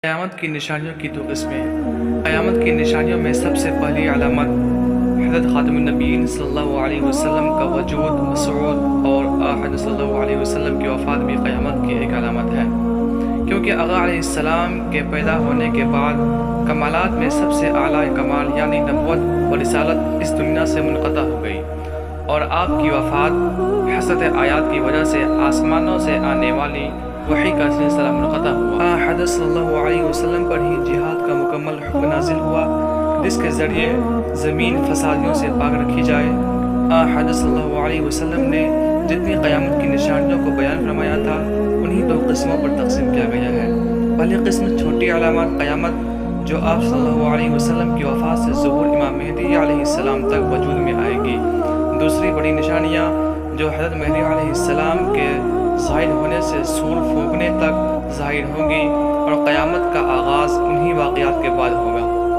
قیامت کی نشانیوں کی دو قسمیں۔ قیامت کی نشانیوں میں سب سے پہلی علامت حضرت خاتم النبیین صلی اللہ علیہ وسلم کا وجود مسعود اور حضرت صلی اللہ علیہ وسلم کی وفات بھی قیامت کی ایک علامت ہے، کیونکہ آقا علیہ السلام کے پیدا ہونے کے بعد کمالات میں سب سے اعلیٰ کمال یعنی نبوت و رسالت اس دنیا سے منقطع ہو گئی، اور آپ کی وفات حسرت آیات کی وجہ سے آسمانوں سے آنے والی وحی کا سلسلہ منقطع ہوا۔ حضرت صلی اللہ علیہ وسلم پر ہی جہاد کا مکمل حکم نازل ہوا، جس کے ذریعے زمین فسادیوں سے پاک رکھی جائے۔ حضرت صلی اللہ علیہ وسلم نے جتنی قیامت کی نشانیوں کو بیان فرمایا تھا انہی دو قسموں پر تقسیم کیا گیا ہے۔ پہلی قسم چھوٹی علامات قیامت جو آپ صلی اللہ علیہ وسلم کی وفات سے ظہور امام مہدی علیہ السلام تک وجود میں آئے گی۔ دوسری بڑی نشانیاں جو حضرت مہدی علیہ السلام کے ظاہر ہونے سے سور پھونکنے تک ظاہر ہوں گی، اور قیامت کا آغاز انہی واقعات کے بعد ہوگا۔